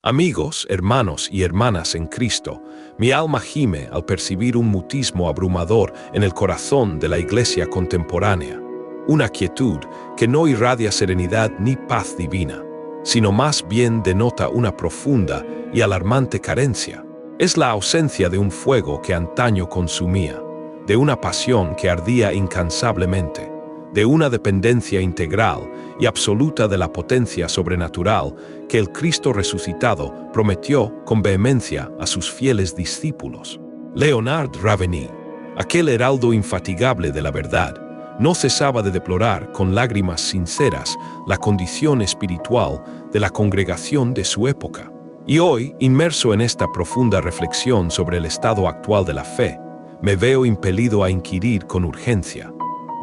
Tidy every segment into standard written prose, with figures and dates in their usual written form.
Amigos, hermanos y hermanas en Cristo, mi alma gime al percibir un mutismo abrumador en el corazón de la iglesia contemporánea. Una quietud que no irradia serenidad ni paz divina, sino más bien denota una profunda y alarmante carencia. Es la ausencia de un fuego que antaño consumía, de una pasión que ardía incansablemente, de una dependencia integral y absoluta de la potencia sobrenatural que el Cristo resucitado prometió con vehemencia a sus fieles discípulos. Leonard Ravenhi, aquel heraldo infatigable de la verdad, no cesaba de deplorar con lágrimas sinceras la condición espiritual de la congregación de su época. Y hoy, inmerso en esta profunda reflexión sobre el estado actual de la fe, me veo impelido a inquirir con urgencia.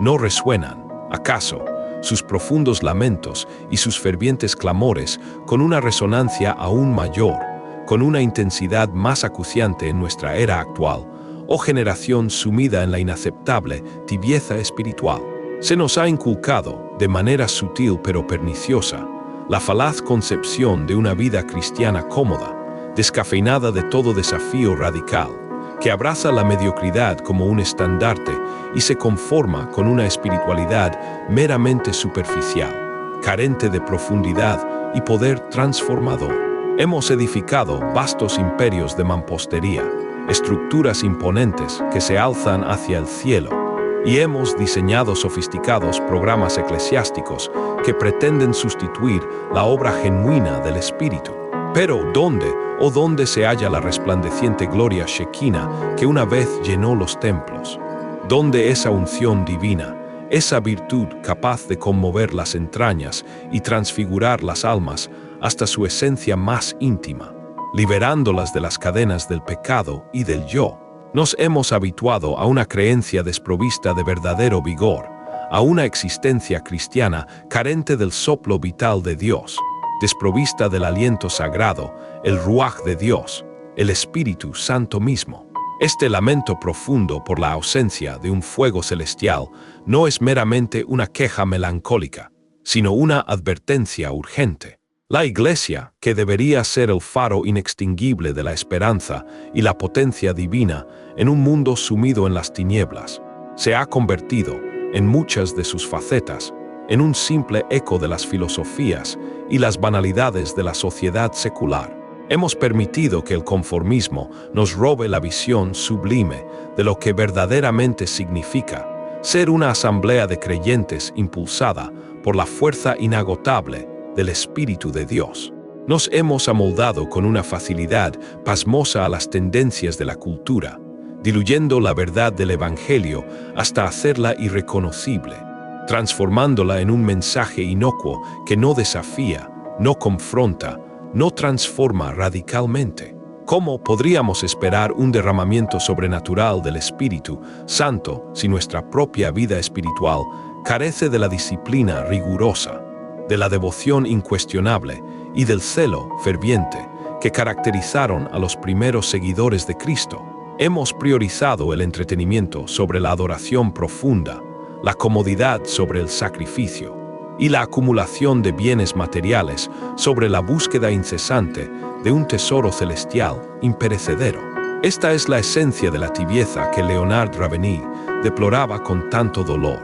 ¿No resuenan, acaso, sus profundos lamentos y sus fervientes clamores con una resonancia aún mayor, con una intensidad más acuciante en nuestra era actual, oh generación sumida en la inaceptable tibieza espiritual? Se nos ha inculcado, de manera sutil pero perniciosa, la falaz concepción de una vida cristiana cómoda, descafeinada de todo desafío radical, que abraza la mediocridad como un estandarte y se conforma con una espiritualidad meramente superficial, carente de profundidad y poder transformador. Hemos edificado vastos imperios de mampostería, estructuras imponentes que se alzan hacia el cielo, y hemos diseñado sofisticados programas eclesiásticos que pretenden sustituir la obra genuina del Espíritu. Pero ¿dónde se halla la resplandeciente gloria Shekinah que una vez llenó los templos? ¿Dónde esa unción divina, esa virtud capaz de conmover las entrañas y transfigurar las almas hasta su esencia más íntima, liberándolas de las cadenas del pecado y del yo? Nos hemos habituado a una creencia desprovista de verdadero vigor, a una existencia cristiana carente del soplo vital de Dios, desprovista del aliento sagrado, el Ruaj de Dios, el Espíritu Santo mismo. Este lamento profundo por la ausencia de un fuego celestial no es meramente una queja melancólica, sino una advertencia urgente. La Iglesia, que debería ser el faro inextinguible de la esperanza y la potencia divina en un mundo sumido en las tinieblas, se ha convertido, en muchas de sus facetas, en un simple eco de las filosofías y las banalidades de la sociedad secular. Hemos permitido que el conformismo nos robe la visión sublime de lo que verdaderamente significa ser una asamblea de creyentes impulsada por la fuerza inagotable del Espíritu de Dios. Nos hemos amoldado con una facilidad pasmosa a las tendencias de la cultura, diluyendo la verdad del Evangelio hasta hacerla irreconocible, transformándola en un mensaje inocuo que no desafía, no confronta, no transforma radicalmente. ¿Cómo podríamos esperar un derramamiento sobrenatural del Espíritu Santo si nuestra propia vida espiritual carece de la disciplina rigurosa, de la devoción incuestionable y del celo ferviente que caracterizaron a los primeros seguidores de Cristo? Hemos priorizado el entretenimiento sobre la adoración profunda, la comodidad sobre el sacrificio y la acumulación de bienes materiales sobre la búsqueda incesante de un tesoro celestial imperecedero. Esta es la esencia de la tibieza que Leonard Ravenhi deploraba con tanto dolor.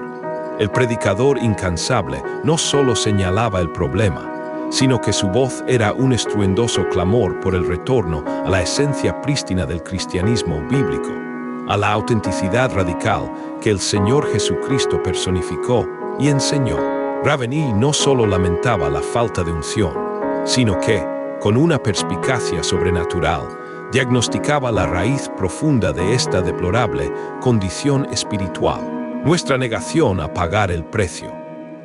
El predicador incansable no solo señalaba el problema, sino que su voz era un estruendoso clamor por el retorno a la esencia prístina del cristianismo bíblico, a la autenticidad radical que el Señor Jesucristo personificó y enseñó. Ravenhi no solo lamentaba la falta de unción, sino que, con una perspicacia sobrenatural, diagnosticaba la raíz profunda de esta deplorable condición espiritual, nuestra negación a pagar el precio.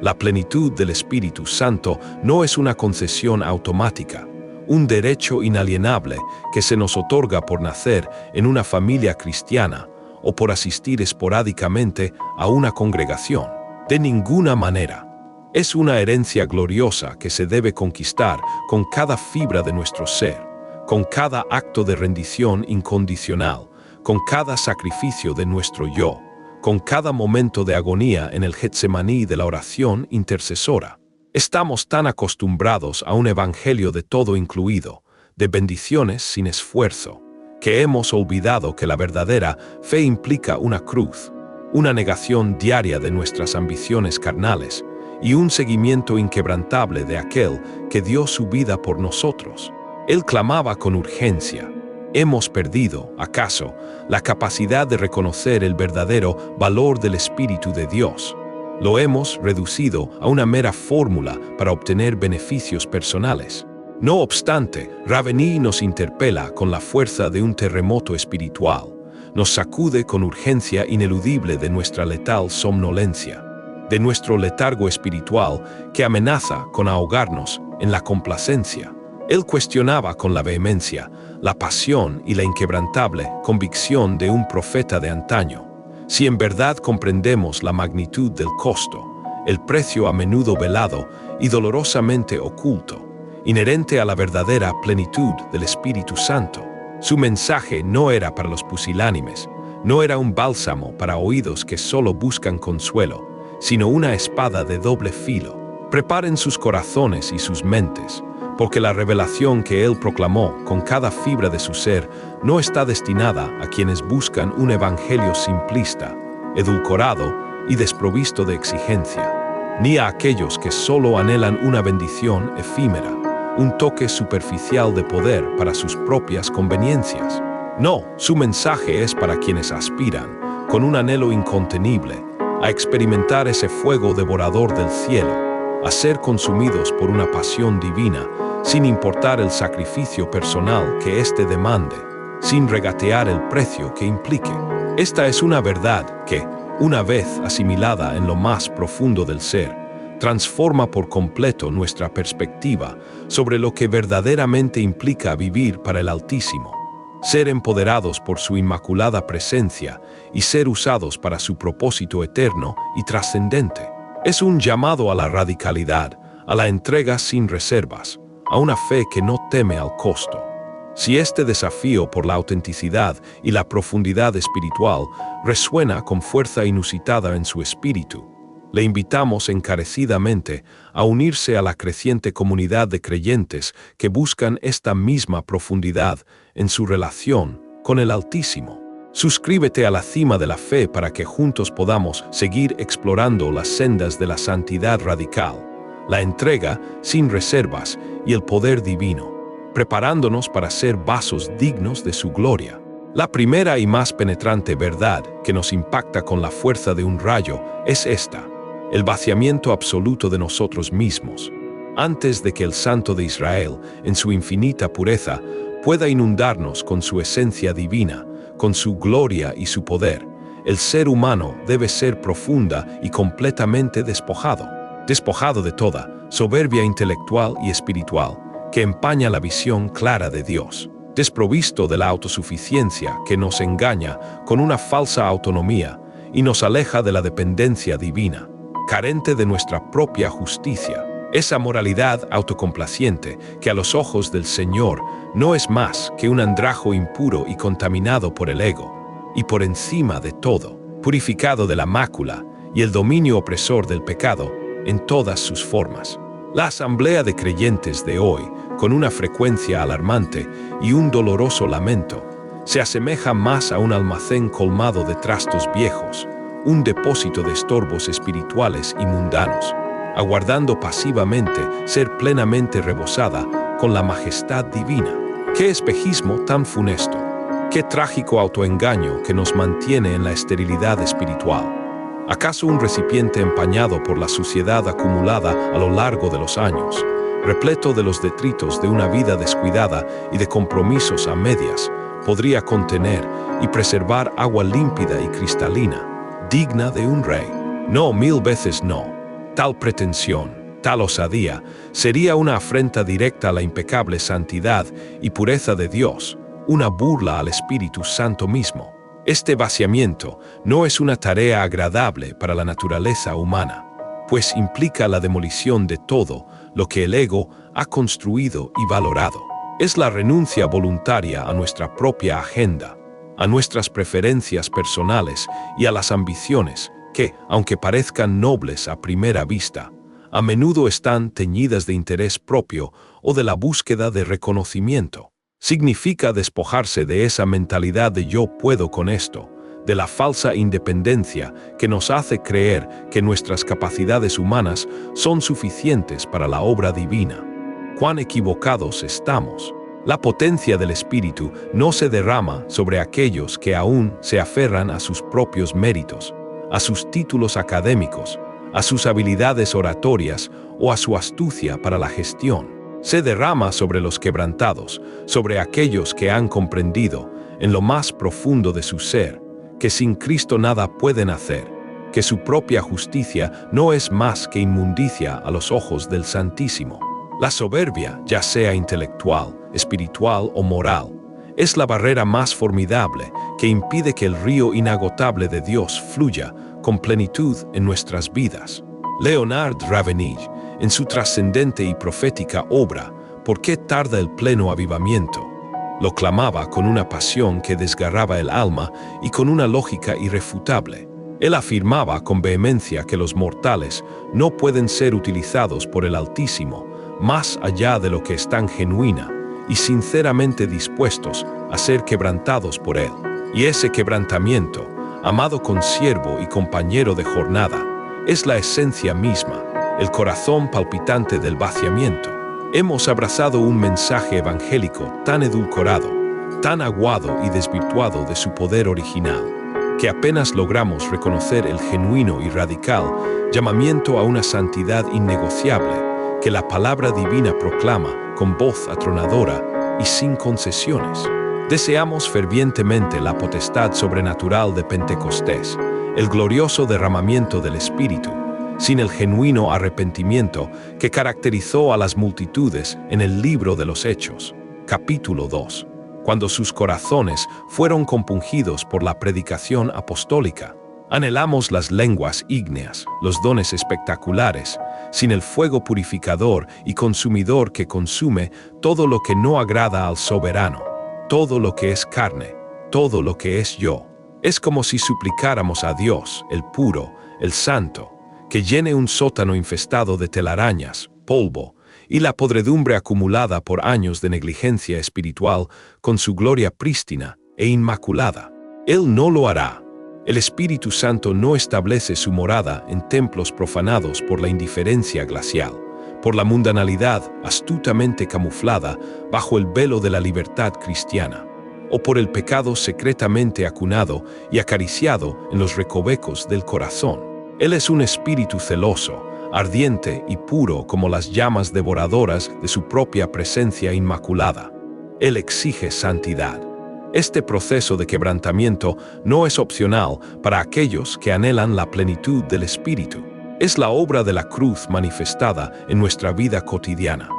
La plenitud del Espíritu Santo no es una concesión automática, un derecho inalienable que se nos otorga por nacer en una familia cristiana o por asistir esporádicamente a una congregación. De ninguna manera. Es una herencia gloriosa que se debe conquistar con cada fibra de nuestro ser, con cada acto de rendición incondicional, con cada sacrificio de nuestro yo, con cada momento de agonía en el Getsemaní de la oración intercesora. Estamos tan acostumbrados a un evangelio de todo incluido, de bendiciones sin esfuerzo, que hemos olvidado que la verdadera fe implica una cruz, una negación diaria de nuestras ambiciones carnales y un seguimiento inquebrantable de aquel que dio su vida por nosotros. Él clamaba con urgencia: ¿hemos perdido, acaso, la capacidad de reconocer el verdadero valor del Espíritu de Dios? Lo hemos reducido a una mera fórmula para obtener beneficios personales. No obstante, Ravení nos interpela con la fuerza de un terremoto espiritual. Nos sacude con urgencia ineludible de nuestra letal somnolencia, de nuestro letargo espiritual que amenaza con ahogarnos en la complacencia. Él cuestionaba con la vehemencia, la pasión y la inquebrantable convicción de un profeta de antaño. Si en verdad comprendemos la magnitud del costo, el precio a menudo velado y dolorosamente oculto, inherente a la verdadera plenitud del Espíritu Santo, su mensaje no era para los pusilánimes, no era un bálsamo para oídos que solo buscan consuelo, sino una espada de doble filo. Preparen sus corazones y sus mentes, porque la revelación que él proclamó con cada fibra de su ser no está destinada a quienes buscan un evangelio simplista, edulcorado y desprovisto de exigencia, ni a aquellos que solo anhelan una bendición efímera, un toque superficial de poder para sus propias conveniencias. No, su mensaje es para quienes aspiran, con un anhelo incontenible, a experimentar ese fuego devorador del cielo, a ser consumidos por una pasión divina, sin importar el sacrificio personal que éste demande, sin regatear el precio que implique. Esta es una verdad que, una vez asimilada en lo más profundo del ser, transforma por completo nuestra perspectiva sobre lo que verdaderamente implica vivir para el Altísimo, ser empoderados por su inmaculada presencia y ser usados para su propósito eterno y trascendente. Es un llamado a la radicalidad, a la entrega sin reservas, a una fe que no teme al costo. Si este desafío por la autenticidad y la profundidad espiritual resuena con fuerza inusitada en su espíritu, le invitamos encarecidamente a unirse a la creciente comunidad de creyentes que buscan esta misma profundidad en su relación con el Altísimo. Suscríbete a la cima de la fe para que juntos podamos seguir explorando las sendas de la santidad radical, la entrega sin reservas y el poder divino, preparándonos para ser vasos dignos de su gloria. La primera y más penetrante verdad que nos impacta con la fuerza de un rayo es esta: el vaciamiento absoluto de nosotros mismos, antes de que el Santo de Israel, en su infinita pureza, pueda inundarnos con su esencia divina, con su gloria y su poder. El ser humano debe ser profunda y completamente despojado de toda soberbia intelectual y espiritual que empaña la visión clara de Dios, desprovisto de la autosuficiencia que nos engaña con una falsa autonomía y nos aleja de la dependencia divina, carente de nuestra propia justicia, esa moralidad autocomplaciente que a los ojos del Señor no es más que un andrajo impuro y contaminado por el ego, y por encima de todo, purificado de la mácula y el dominio opresor del pecado en todas sus formas. La asamblea de creyentes de hoy, con una frecuencia alarmante y un doloroso lamento, se asemeja más a un almacén colmado de trastos viejos, un depósito de estorbos espirituales y mundanos, aguardando pasivamente ser plenamente rebosada con la majestad divina. ¡Qué espejismo tan funesto! ¡Qué trágico autoengaño que nos mantiene en la esterilidad espiritual! ¿Acaso un recipiente empañado por la suciedad acumulada a lo largo de los años, repleto de los detritos de una vida descuidada y de compromisos a medias, podría contener y preservar agua límpida y cristalina, digna de un rey? No, 1000 veces no. Tal pretensión, tal osadía, sería una afrenta directa a la impecable santidad y pureza de Dios, una burla al Espíritu Santo mismo. Este vaciamiento no es una tarea agradable para la naturaleza humana, pues implica la demolición de todo lo que el ego ha construido y valorado. Es la renuncia voluntaria a nuestra propia agenda, a nuestras preferencias personales y a las ambiciones que, aunque parezcan nobles a primera vista, a menudo están teñidas de interés propio o de la búsqueda de reconocimiento. Significa despojarse de esa mentalidad de yo puedo con esto, de la falsa independencia que nos hace creer que nuestras capacidades humanas son suficientes para la obra divina. ¡Cuán equivocados estamos! La potencia del Espíritu no se derrama sobre aquellos que aún se aferran a sus propios méritos, a sus títulos académicos, a sus habilidades oratorias o a su astucia para la gestión. Se derrama sobre los quebrantados, sobre aquellos que han comprendido, en lo más profundo de su ser, que sin Cristo nada pueden hacer, que su propia justicia no es más que inmundicia a los ojos del Santísimo. La soberbia, ya sea intelectual, espiritual o moral, es la barrera más formidable que impide que el río inagotable de Dios fluya con plenitud en nuestras vidas. Leonard Ravenille, en su trascendente y profética obra ¿Por qué tarda el pleno avivamiento?, lo clamaba con una pasión que desgarraba el alma y con una lógica irrefutable. Él afirmaba con vehemencia que los mortales no pueden ser utilizados por el Altísimo más allá de lo que están genuina y sinceramente dispuestos a ser quebrantados por Él. Y ese quebrantamiento, amado consiervo y compañero de jornada, es la esencia misma, el corazón palpitante del vaciamiento. Hemos abrazado un mensaje evangélico tan edulcorado, tan aguado y desvirtuado de su poder original, que apenas logramos reconocer el genuino y radical llamamiento a una santidad innegociable que la palabra divina proclama con voz atronadora y sin concesiones. Deseamos fervientemente la potestad sobrenatural de Pentecostés, el glorioso derramamiento del Espíritu, sin el genuino arrepentimiento que caracterizó a las multitudes en el libro de los Hechos, capítulo 2, cuando sus corazones fueron compungidos por la predicación apostólica. Anhelamos las lenguas ígneas, los dones espectaculares, sin el fuego purificador y consumidor que consume todo lo que no agrada al soberano, todo lo que es carne, todo lo que es yo. Es como si suplicáramos a Dios, el puro, el santo, que llene un sótano infestado de telarañas, polvo y la podredumbre acumulada por años de negligencia espiritual con su gloria prístina e inmaculada. Él no lo hará. El Espíritu Santo no establece su morada en templos profanados por la indiferencia glacial, por la mundanalidad astutamente camuflada bajo el velo de la libertad cristiana, o por el pecado secretamente acunado y acariciado en los recovecos del corazón. Él es un espíritu celoso, ardiente y puro como las llamas devoradoras de su propia presencia inmaculada. Él exige santidad. Este proceso de quebrantamiento no es opcional para aquellos que anhelan la plenitud del Espíritu. Es la obra de la cruz manifestada en nuestra vida cotidiana.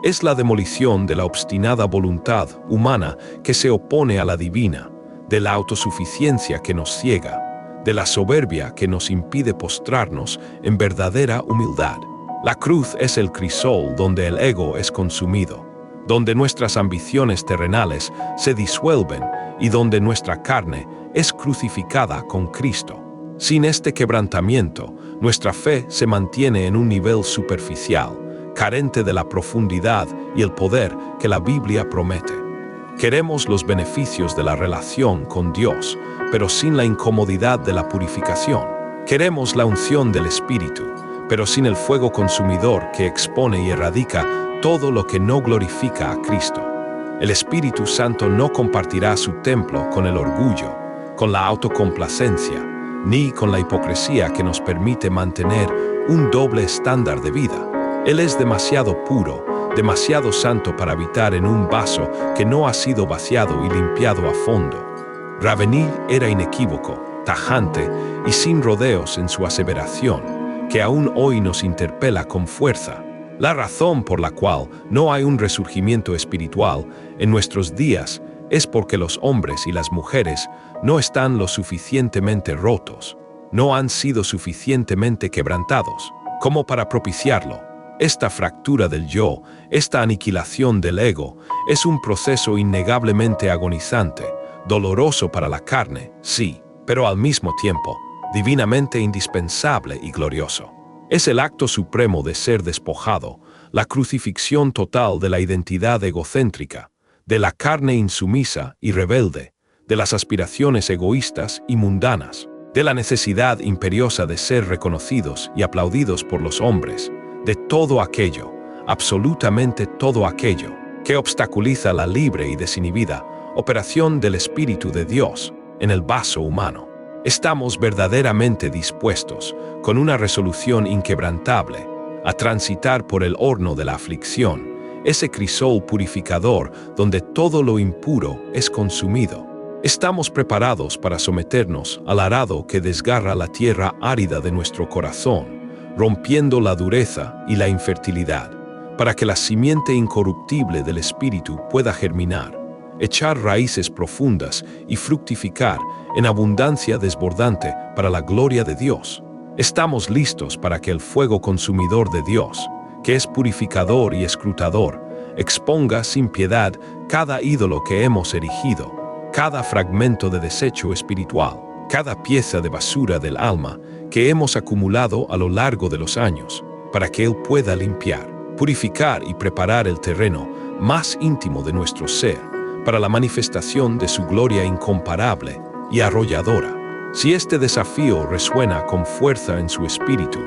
Es la demolición de la obstinada voluntad humana que se opone a la divina, de la autosuficiencia que nos ciega, de la soberbia que nos impide postrarnos en verdadera humildad. La cruz es el crisol donde el ego es consumido, donde nuestras ambiciones terrenales se disuelven y donde nuestra carne es crucificada con Cristo. Sin este quebrantamiento, nuestra fe se mantiene en un nivel superficial, carente de la profundidad y el poder que la Biblia promete. Queremos los beneficios de la relación con Dios, pero sin la incomodidad de la purificación. Queremos la unción del Espíritu, pero sin el fuego consumidor que expone y erradica todo lo que no glorifica a Cristo. El Espíritu Santo no compartirá su templo con el orgullo, con la autocomplacencia, ni con la hipocresía que nos permite mantener un doble estándar de vida. Él es demasiado puro, demasiado santo para habitar en un vaso que no ha sido vaciado y limpiado a fondo. Ravenille era inequívoco, tajante y sin rodeos en su aseveración, que aún hoy nos interpela con fuerza. La razón por la cual no hay un resurgimiento espiritual en nuestros días es porque los hombres y las mujeres no están lo suficientemente rotos, no han sido suficientemente quebrantados, como para propiciarlo. Esta fractura del yo, esta aniquilación del ego, es un proceso innegablemente agonizante, doloroso para la carne, sí, pero al mismo tiempo, divinamente indispensable y glorioso. Es el acto supremo de ser despojado, la crucifixión total de la identidad egocéntrica, de la carne insumisa y rebelde, de las aspiraciones egoístas y mundanas, de la necesidad imperiosa de ser reconocidos y aplaudidos por los hombres, de todo aquello, absolutamente todo aquello, que obstaculiza la libre y desinhibida operación del Espíritu de Dios en el vaso humano. Estamos verdaderamente dispuestos, con una resolución inquebrantable, a transitar por el horno de la aflicción, ese crisol purificador donde todo lo impuro es consumido. Estamos preparados para someternos al arado que desgarra la tierra árida de nuestro corazón, rompiendo la dureza y la infertilidad, para que la simiente incorruptible del Espíritu pueda germinar, echar raíces profundas y fructificar en abundancia desbordante para la gloria de Dios. Estamos listos para que el fuego consumidor de Dios, que es purificador y escrutador, exponga sin piedad cada ídolo que hemos erigido, cada fragmento de desecho espiritual, cada pieza de basura del alma que hemos acumulado a lo largo de los años, para que Él pueda limpiar, purificar y preparar el terreno más íntimo de nuestro ser, para la manifestación de su gloria incomparable y arrolladora. Si este desafío resuena con fuerza en su espíritu,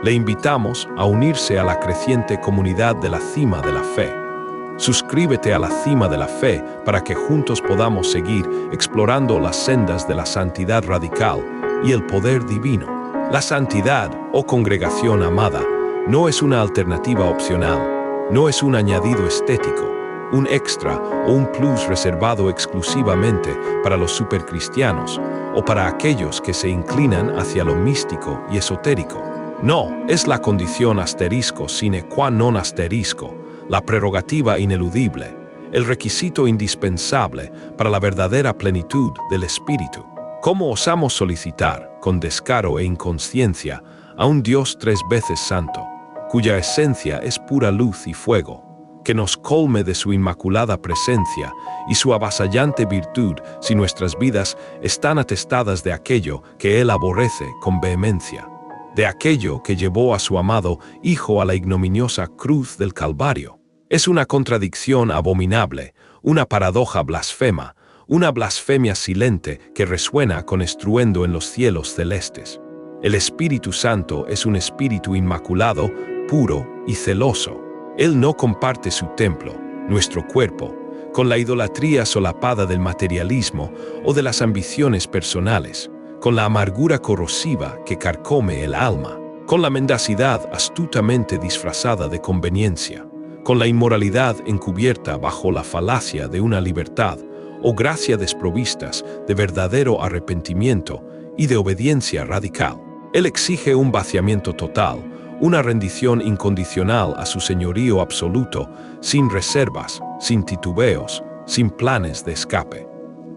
le invitamos a unirse a la creciente comunidad de la Cima de la Fe. Suscríbete a la Cima de la Fe para que juntos podamos seguir explorando las sendas de la santidad radical y el poder divino. La santidad, oh congregación amada, no es una alternativa opcional, no es un añadido estético, un extra o un plus reservado exclusivamente para los supercristianos o para aquellos que se inclinan hacia lo místico y esotérico. No, es la condición asterisco sine qua non asterisco, la prerrogativa ineludible, el requisito indispensable para la verdadera plenitud del Espíritu. ¿Cómo osamos solicitar, con descaro e inconsciencia, a un Dios 3 veces santo, cuya esencia es pura luz y fuego, que nos colme de su inmaculada presencia y su avasallante virtud si nuestras vidas están atestadas de aquello que Él aborrece con vehemencia, de aquello que llevó a su amado Hijo a la ignominiosa cruz del Calvario? Es una contradicción abominable, una paradoja blasfema, una blasfemia silente que resuena con estruendo en los cielos celestes. El Espíritu Santo es un espíritu inmaculado, puro y celoso. Él no comparte su templo, nuestro cuerpo, con la idolatría solapada del materialismo o de las ambiciones personales, con la amargura corrosiva que carcome el alma, con la mendacidad astutamente disfrazada de conveniencia, con la inmoralidad encubierta bajo la falacia de una libertad o gracia desprovistas de verdadero arrepentimiento y de obediencia radical. Él exige un vaciamiento total, una rendición incondicional a su señorío absoluto, sin reservas, sin titubeos, sin planes de escape.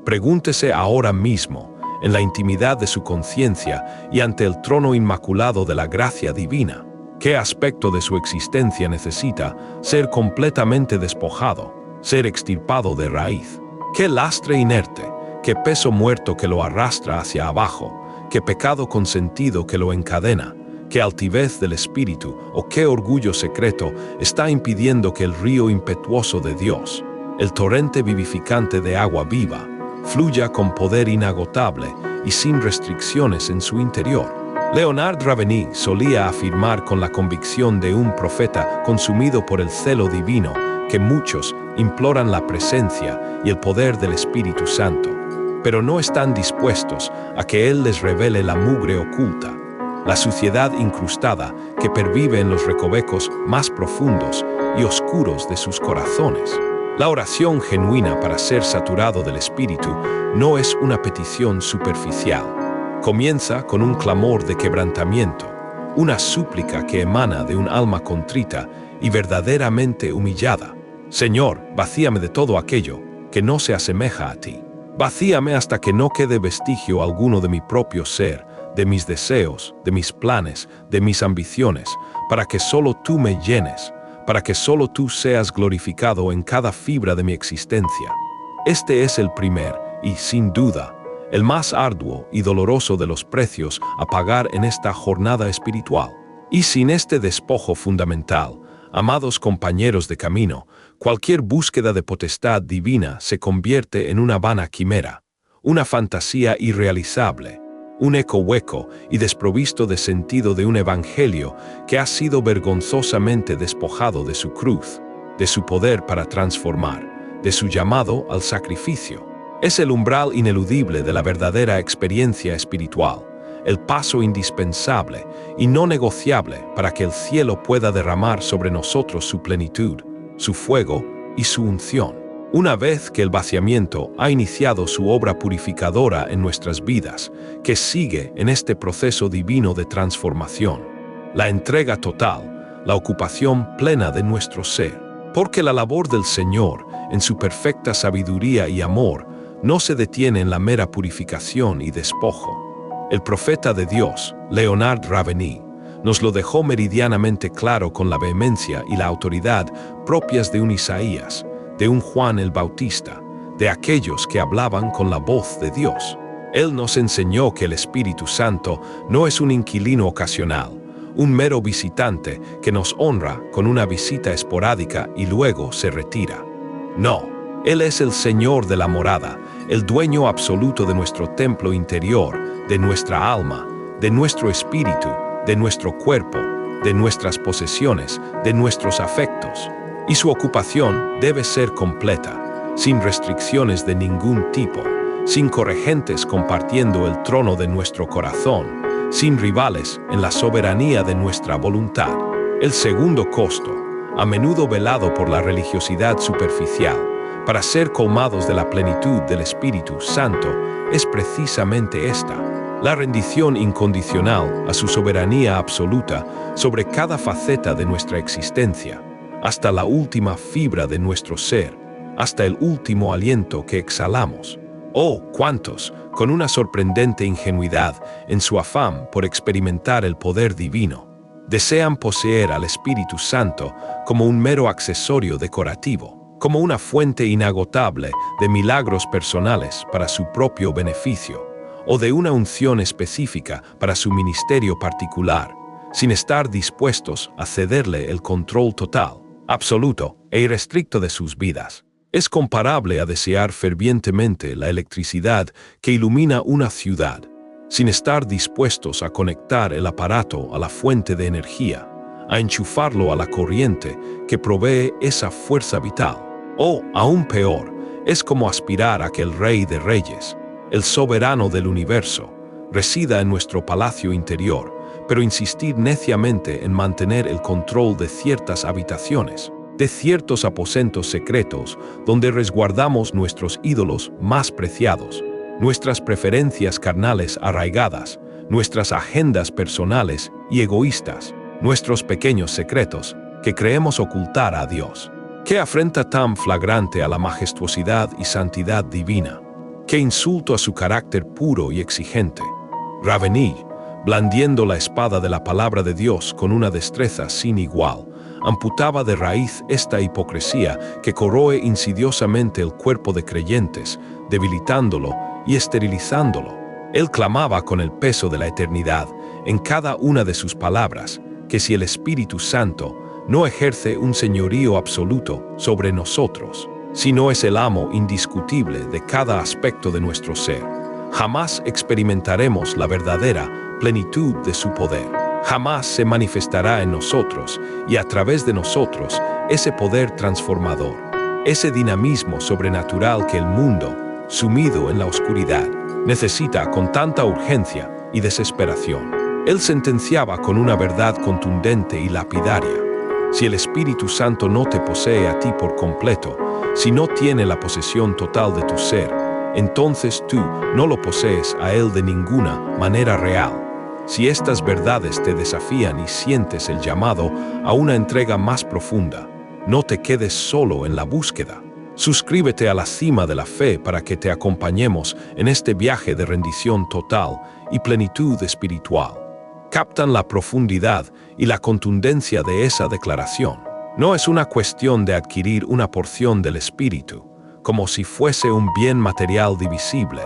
Pregúntese ahora mismo, en la intimidad de su conciencia y ante el trono inmaculado de la gracia divina, qué aspecto de su existencia necesita ser completamente despojado, ser extirpado de raíz. Qué lastre inerte, qué peso muerto que lo arrastra hacia abajo, qué pecado consentido que lo encadena, qué altivez del espíritu o qué orgullo secreto está impidiendo que el río impetuoso de Dios, el torrente vivificante de agua viva, fluya con poder inagotable y sin restricciones en su interior. Leonard Ravenny solía afirmar con la convicción de un profeta consumido por el celo divino que muchos imploran la presencia y el poder del Espíritu Santo, pero no están dispuestos a que Él les revele la mugre oculta, la suciedad incrustada que pervive en los recovecos más profundos y oscuros de sus corazones. La oración genuina para ser saturado del Espíritu no es una petición superficial. Comienza con un clamor de quebrantamiento, una súplica que emana de un alma contrita y verdaderamente humillada. Señor, vacíame de todo aquello que no se asemeja a ti. Vacíame hasta que no quede vestigio alguno de mi propio ser, de mis deseos, de mis planes, de mis ambiciones, para que solo tú me llenes, para que solo tú seas glorificado en cada fibra de mi existencia. Este es el primer y, sin duda, el más arduo y doloroso de los precios a pagar en esta jornada espiritual. Y sin este despojo fundamental, Amados compañeros de camino, cualquier búsqueda de potestad divina se convierte en una vana quimera, una fantasía irrealizable, un eco hueco y desprovisto de sentido de un evangelio que ha sido vergonzosamente despojado de su cruz, de su poder para transformar, de su llamado al sacrificio. Es el umbral ineludible de la verdadera experiencia espiritual, el paso indispensable y no negociable para que el cielo pueda derramar sobre nosotros su plenitud, su fuego y su unción. Una vez que el vaciamiento ha iniciado su obra purificadora en nuestras vidas, que sigue en este proceso divino de transformación, la entrega total, la ocupación plena de nuestro ser. Porque la labor del Señor, en su perfecta sabiduría y amor, no se detiene en la mera purificación y despojo. El profeta de Dios, Leonard Ravenhi, nos lo dejó meridianamente claro con la vehemencia y la autoridad propias de un Isaías, de un Juan el Bautista, de aquellos que hablaban con la voz de Dios. Él nos enseñó que el Espíritu Santo no es un inquilino ocasional, un mero visitante que nos honra con una visita esporádica y luego se retira. No. Él es el Señor de la morada, el dueño absoluto de nuestro templo interior, de nuestra alma, de nuestro espíritu, de nuestro cuerpo, de nuestras posesiones, de nuestros afectos. Y su ocupación debe ser completa, sin restricciones de ningún tipo, sin corregentes compartiendo el trono de nuestro corazón, sin rivales en la soberanía de nuestra voluntad. El segundo costo, a menudo velado por la religiosidad superficial, para ser colmados de la plenitud del Espíritu Santo, es precisamente esta: la rendición incondicional a su soberanía absoluta sobre cada faceta de nuestra existencia, hasta la última fibra de nuestro ser, hasta el último aliento que exhalamos. Oh, cuántos, con una sorprendente ingenuidad, en su afán por experimentar el poder divino, desean poseer al Espíritu Santo como un mero accesorio decorativo, como una fuente inagotable de milagros personales para su propio beneficio, o de una unción específica para su ministerio particular, sin estar dispuestos a cederle el control total, absoluto e irrestricto de sus vidas. Es comparable a desear fervientemente la electricidad que ilumina una ciudad, sin estar dispuestos a conectar el aparato a la fuente de energía, a enchufarlo a la corriente que provee esa fuerza vital. O, aún peor, es como aspirar a que el Rey de Reyes, el soberano del universo, resida en nuestro palacio interior, pero insistir neciamente en mantener el control de ciertas habitaciones, de ciertos aposentos secretos donde resguardamos nuestros ídolos más preciados, nuestras preferencias carnales arraigadas, nuestras agendas personales y egoístas, nuestros pequeños secretos que creemos ocultar a Dios. ¡Qué afrenta tan flagrante a la majestuosidad y santidad divina! ¡Qué insulto a su carácter puro y exigente! Ravenhi, blandiendo la espada de la palabra de Dios con una destreza sin igual, amputaba de raíz esta hipocresía que corroe insidiosamente el cuerpo de creyentes, debilitándolo y esterilizándolo. Él clamaba con el peso de la eternidad en cada una de sus palabras que si el Espíritu Santo no ejerce un señorío absoluto sobre nosotros, si no es el amo indiscutible de cada aspecto de nuestro ser, jamás experimentaremos la verdadera plenitud de su poder. Jamás se manifestará en nosotros y a través de nosotros ese poder transformador, ese dinamismo sobrenatural que el mundo, sumido en la oscuridad, necesita con tanta urgencia y desesperación. Él sentenciaba con una verdad contundente y lapidaria: si el Espíritu Santo no te posee a ti por completo, si no tiene la posesión total de tu ser, entonces tú no lo posees a Él de ninguna manera real. Si estas verdades te desafían y sientes el llamado a una entrega más profunda, no te quedes solo en la búsqueda. Suscríbete a la cima de la fe para que te acompañemos en este viaje de rendición total y plenitud espiritual. Captan la profundidad y la contundencia de esa declaración. No es una cuestión de adquirir una porción del Espíritu, como si fuese un bien material divisible,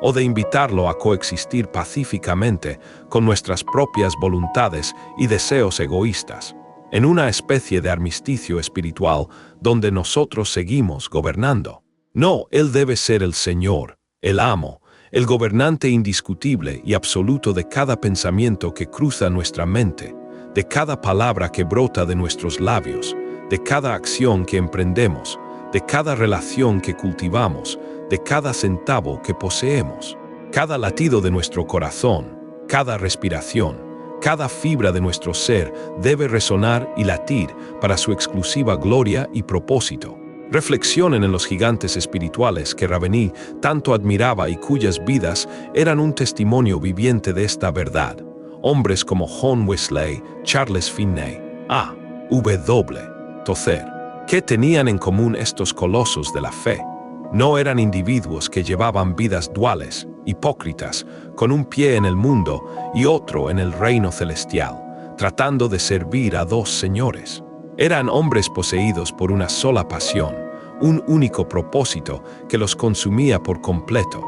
o de invitarlo a coexistir pacíficamente con nuestras propias voluntades y deseos egoístas. en una especie de armisticio espiritual donde nosotros seguimos gobernando. No, Él debe ser el Señor, el amo, el gobernante indiscutible y absoluto de cada pensamiento que cruza nuestra mente, de cada palabra que brota de nuestros labios, de cada acción que emprendemos, de cada relación que cultivamos, de cada centavo que poseemos. Cada latido de nuestro corazón, cada respiración, cada fibra de nuestro ser debe resonar y latir para su exclusiva gloria y propósito. Reflexionen en los gigantes espirituales que Ravenel tanto admiraba y cuyas vidas eran un testimonio viviente de esta verdad. Hombres como John Wesley, Charles Finney, A. W. Tozer. ¿Qué tenían en común estos colosos de la fe? No eran individuos que llevaban vidas duales, hipócritas, con un pie en el mundo y otro en el reino celestial, tratando de servir a dos señores. Eran hombres poseídos por una sola pasión, un único propósito que los consumía por completo: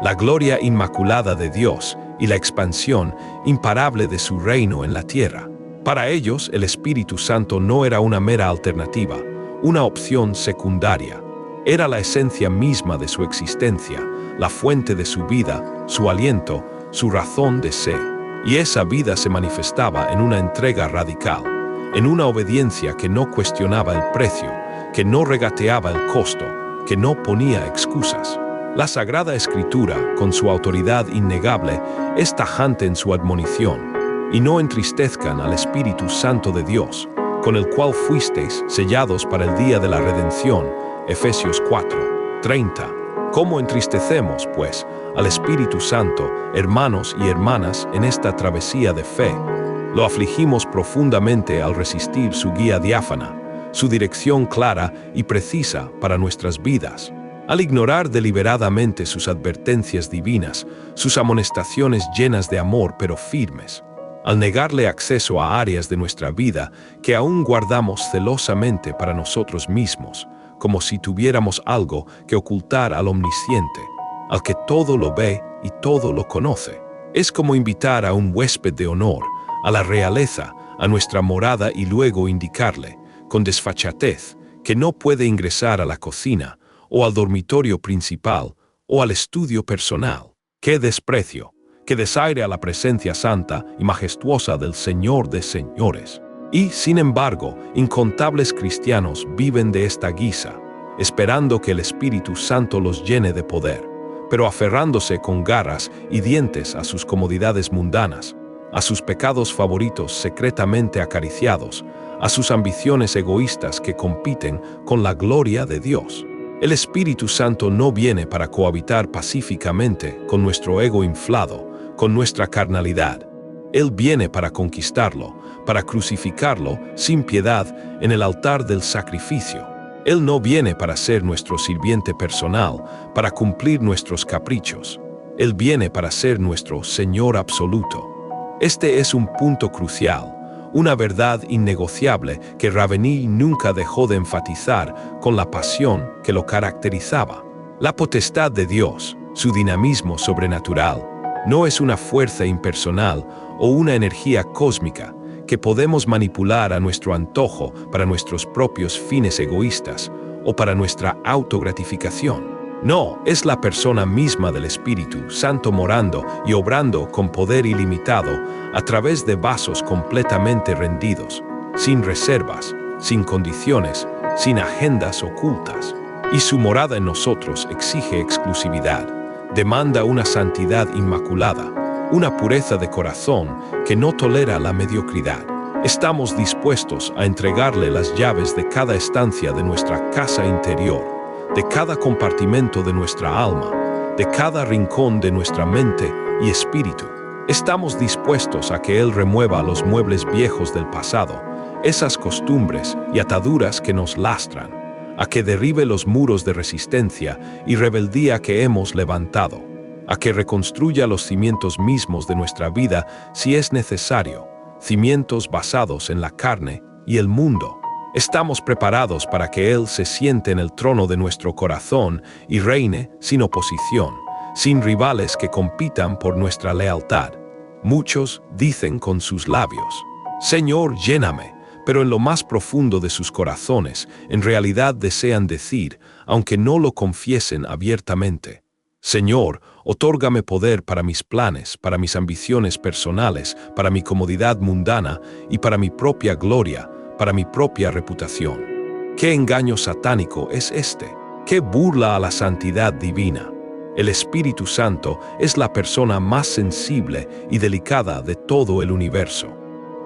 la gloria inmaculada de Dios y la expansión imparable de su reino en la tierra. Para ellos, el Espíritu Santo no era una mera alternativa, una opción secundaria. Era la esencia misma de su existencia, la fuente de su vida, su aliento, su razón de ser. Y esa vida se manifestaba en una entrega radical, en una obediencia que no cuestionaba el precio, que no regateaba el costo, que no ponía excusas. La Sagrada Escritura, con su autoridad innegable, es tajante en su admonición: y no entristezcan al Espíritu Santo de Dios, con el cual fuisteis sellados para el día de la redención. Efesios 4:30. ¿Cómo entristecemos, pues, al Espíritu Santo, hermanos y hermanas, en esta travesía de fe? Lo afligimos profundamente al resistir su guía diáfana, su dirección clara y precisa para nuestras vidas, al ignorar deliberadamente sus advertencias divinas, sus amonestaciones llenas de amor pero firmes, al negarle acceso a áreas de nuestra vida que aún guardamos celosamente para nosotros mismos, como si tuviéramos algo que ocultar al Omnisciente, al que todo lo ve y todo lo conoce. Es como invitar a un huésped de honor, a la realeza, a nuestra morada y luego indicarle, con desfachatez, que no puede ingresar a la cocina, o al dormitorio principal, o al estudio personal. ¡Qué desprecio! ¡Qué desaire a la presencia santa y majestuosa del Señor de señores! Y, sin embargo, incontables cristianos viven de esta guisa, esperando que el Espíritu Santo los llene de poder, pero aferrándose con garras y dientes a sus comodidades mundanas, a sus pecados favoritos secretamente acariciados, a sus ambiciones egoístas que compiten con la gloria de Dios. El Espíritu Santo no viene para cohabitar pacíficamente con nuestro ego inflado, con nuestra carnalidad. Él viene para conquistarlo, para crucificarlo sin piedad en el altar del sacrificio. Él no viene para ser nuestro sirviente personal, para cumplir nuestros caprichos. Él viene para ser nuestro Señor absoluto. Este es un punto crucial, una verdad innegociable que Ravenel nunca dejó de enfatizar con la pasión que lo caracterizaba. La potestad de Dios, su dinamismo sobrenatural, no es una fuerza impersonal o una energía cósmica que podemos manipular a nuestro antojo para nuestros propios fines egoístas o para nuestra autogratificación. No, es la persona misma del Espíritu Santo morando y obrando con poder ilimitado a través de vasos completamente rendidos, sin reservas, sin condiciones, sin agendas ocultas. Y su morada en nosotros exige exclusividad, demanda una santidad inmaculada, una pureza de corazón que no tolera la mediocridad. Estamos dispuestos a entregarle las llaves de cada estancia de nuestra casa interior, de cada compartimento de nuestra alma, de cada rincón de nuestra mente y espíritu. Estamos dispuestos a que Él remueva los muebles viejos del pasado, esas costumbres y ataduras que nos lastran, a que derribe los muros de resistencia y rebeldía que hemos levantado, a que reconstruya los cimientos mismos de nuestra vida si es necesario, cimientos basados en la carne y el mundo. Estamos preparados para que Él se siente en el trono de nuestro corazón y reine sin oposición, sin rivales que compitan por nuestra lealtad. Muchos dicen con sus labios: Señor, lléname, pero en lo más profundo de sus corazones, en realidad desean decir, aunque no lo confiesen abiertamente: Señor, otórgame poder para mis planes, para mis ambiciones personales, para mi comodidad mundana y para mi propia gloria, para mi propia reputación. ¿Qué engaño satánico es este? ¿Qué burla a la santidad divina? El Espíritu Santo es la persona más sensible y delicada de todo el universo.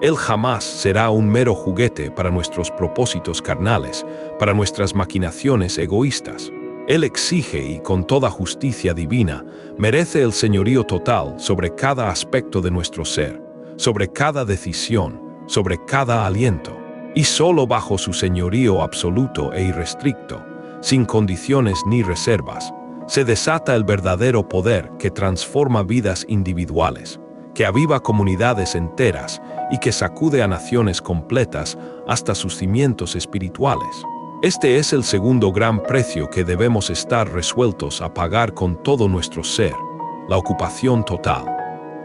Él jamás será un mero juguete para nuestros propósitos carnales, para nuestras maquinaciones egoístas. Él exige y con toda justicia divina merece el señorío total sobre cada aspecto de nuestro ser, sobre cada decisión, sobre cada aliento. Y solo bajo su señorío absoluto e irrestricto, sin condiciones ni reservas, se desata el verdadero poder que transforma vidas individuales, que aviva comunidades enteras y que sacude a naciones completas hasta sus cimientos espirituales. Este es el segundo gran precio que debemos estar resueltos a pagar con todo nuestro ser: la ocupación total.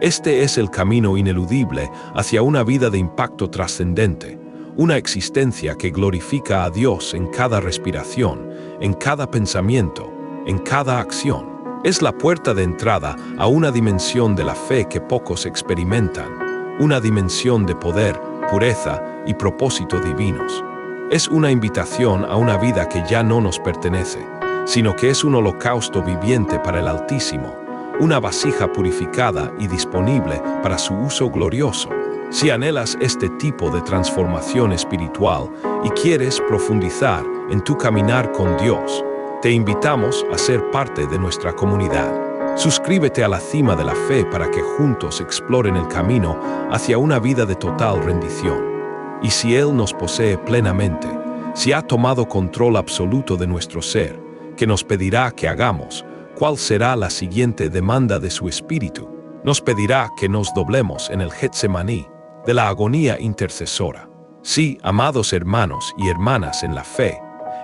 Este es el camino ineludible hacia una vida de impacto trascendente, una existencia que glorifica a Dios en cada respiración, en cada pensamiento, en cada acción. Es la puerta de entrada a una dimensión de la fe que pocos experimentan, una dimensión de poder, pureza y propósito divinos. Es una invitación a una vida que ya no nos pertenece, sino que es un holocausto viviente para el Altísimo, una vasija purificada y disponible para su uso glorioso. Si anhelas este tipo de transformación espiritual y quieres profundizar en tu caminar con Dios, te invitamos a ser parte de nuestra comunidad. Suscríbete a la Cima de la Fe para que juntos exploren el camino hacia una vida de total rendición. Y si Él nos posee plenamente, si ha tomado control absoluto de nuestro ser, que nos pedirá que hagamos, ¿cuál será la siguiente demanda de su espíritu? Nos pedirá que nos doblemos en el Getsemaní de la agonía intercesora. Sí, amados hermanos y hermanas en la fe,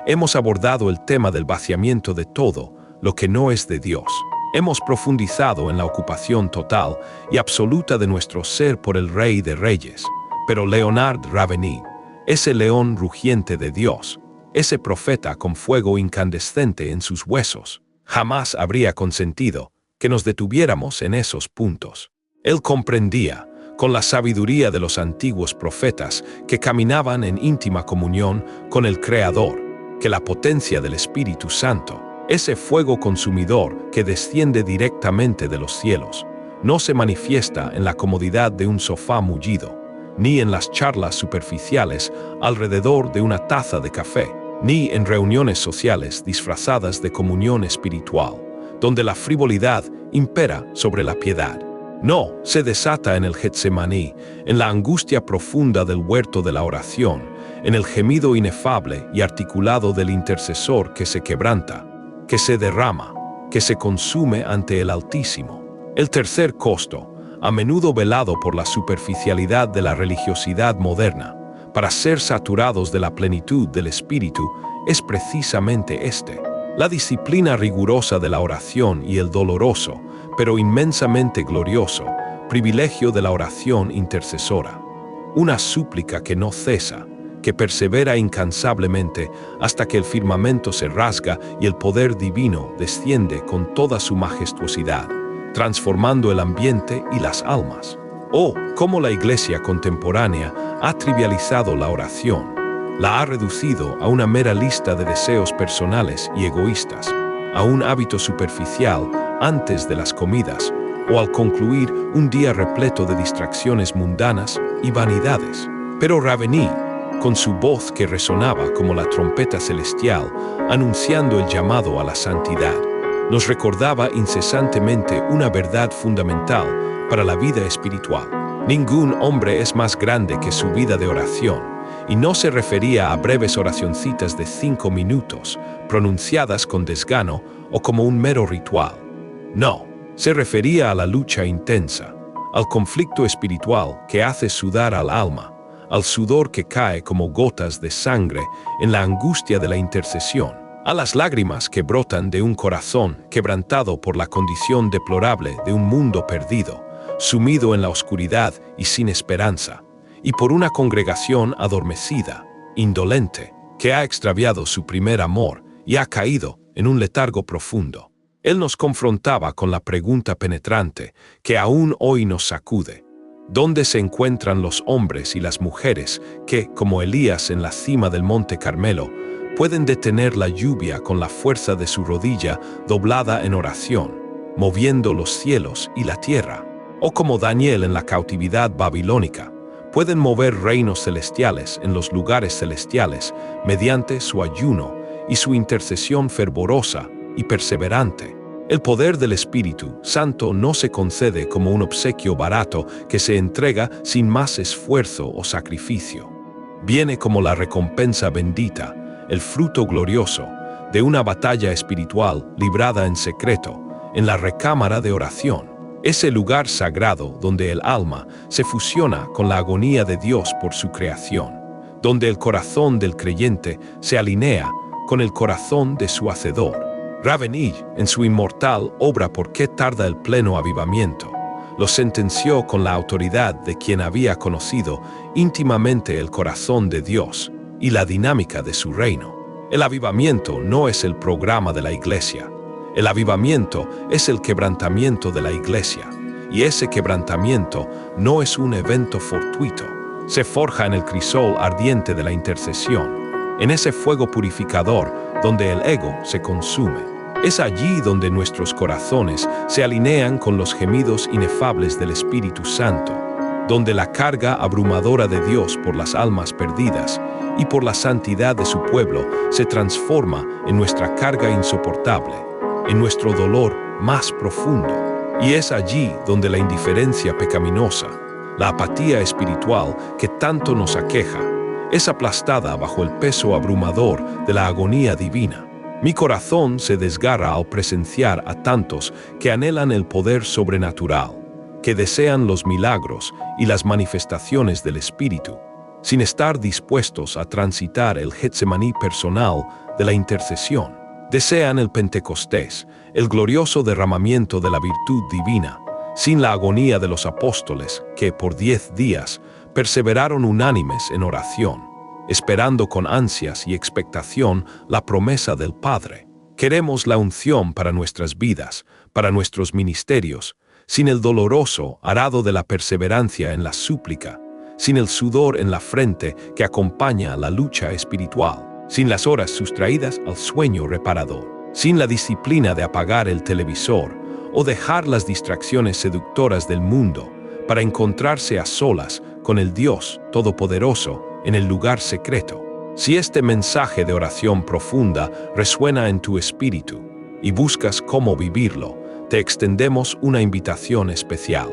hemos abordado el tema del vaciamiento de todo lo que no es de Dios. Hemos profundizado en la ocupación total y absoluta de nuestro ser por el Rey de Reyes. Pero Leonard Ravenhill, ese león rugiente de Dios, ese profeta con fuego incandescente en sus huesos, jamás habría consentido que nos detuviéramos en esos puntos. Él comprendía, con la sabiduría de los antiguos profetas que caminaban en íntima comunión con el Creador, que la potencia del Espíritu Santo, ese fuego consumidor que desciende directamente de los cielos, no se manifiesta en la comodidad de un sofá mullido, ni en las charlas superficiales alrededor de una taza de café, ni en reuniones sociales disfrazadas de comunión espiritual, donde la frivolidad impera sobre la piedad. No, se desata en el Getsemaní, en la angustia profunda del huerto de la oración, en el gemido inefable y articulado del intercesor que se quebranta, que se derrama, que se consume ante el Altísimo. El tercer costo, a menudo velado por la superficialidad de la religiosidad moderna, para ser saturados de la plenitud del Espíritu, es precisamente este: la disciplina rigurosa de la oración y el doloroso, pero inmensamente glorioso, privilegio de la oración intercesora. Una súplica que no cesa, que persevera incansablemente hasta que el firmamento se rasga y el poder divino desciende con toda su majestuosidad, transformando el ambiente y las almas. Oh, cómo la Iglesia contemporánea ha trivializado la oración, la ha reducido a una mera lista de deseos personales y egoístas, a un hábito superficial antes de las comidas o al concluir un día repleto de distracciones mundanas y vanidades. Pero Ravenhill, con su voz que resonaba como la trompeta celestial, anunciando el llamado a la santidad, nos recordaba incesantemente una verdad fundamental para la vida espiritual. Ningún hombre es más grande que su vida de oración, y no se refería a breves oracioncitas de 5 minutos, pronunciadas con desgano o como un mero ritual. No, se refería a la lucha intensa, al conflicto espiritual que hace sudar al alma, al sudor que cae como gotas de sangre en la angustia de la intercesión, a las lágrimas que brotan de un corazón quebrantado por la condición deplorable de un mundo perdido, sumido en la oscuridad y sin esperanza, y por una congregación adormecida, indolente, que ha extraviado su primer amor y ha caído en un letargo profundo. Él nos confrontaba con la pregunta penetrante que aún hoy nos sacude: ¿dónde se encuentran los hombres y las mujeres que, como Elías en la cima del Monte Carmelo, pueden detener la lluvia con la fuerza de su rodilla doblada en oración, moviendo los cielos y la tierra? O como Daniel en la cautividad babilónica, pueden mover reinos celestiales en los lugares celestiales mediante su ayuno y su intercesión fervorosa y perseverante. El poder del Espíritu Santo no se concede como un obsequio barato que se entrega sin más esfuerzo o sacrificio. Viene como la recompensa bendita, el fruto glorioso, de una batalla espiritual librada en secreto, en la recámara de oración, ese lugar sagrado donde el alma se fusiona con la agonía de Dios por su creación, donde el corazón del creyente se alinea con el corazón de su Hacedor. Ravenille, en su inmortal obra ¿Por qué tarda el pleno avivamiento?, lo sentenció con la autoridad de quien había conocido íntimamente el corazón de Dios y la dinámica de su reino. El avivamiento no es el programa de la iglesia. El avivamiento es el quebrantamiento de la iglesia, y ese quebrantamiento no es un evento fortuito. Se forja en el crisol ardiente de la intercesión, en ese fuego purificador donde el ego se consume. Es allí donde nuestros corazones se alinean con los gemidos inefables del Espíritu Santo, donde la carga abrumadora de Dios por las almas perdidas y por la santidad de su pueblo se transforma en nuestra carga insoportable, en nuestro dolor más profundo. Y es allí donde la indiferencia pecaminosa, la apatía espiritual que tanto nos aqueja, es aplastada bajo el peso abrumador de la agonía divina. Mi corazón se desgarra al presenciar a tantos que anhelan el poder sobrenatural, que desean los milagros y las manifestaciones del Espíritu, sin estar dispuestos a transitar el Getsemaní personal de la intercesión. Desean el Pentecostés, el glorioso derramamiento de la virtud divina, sin la agonía de los apóstoles que, por 10 días, perseveraron unánimes en oración, esperando con ansias y expectación la promesa del Padre. Queremos la unción para nuestras vidas, para nuestros ministerios, sin el doloroso arado de la perseverancia en la súplica, sin el sudor en la frente que acompaña la lucha espiritual, sin las horas sustraídas al sueño reparador, sin la disciplina de apagar el televisor o dejar las distracciones seductoras del mundo para encontrarse a solas con el Dios Todopoderoso en el lugar secreto. Si este mensaje de oración profunda resuena en tu espíritu y buscas cómo vivirlo, te extendemos una invitación especial.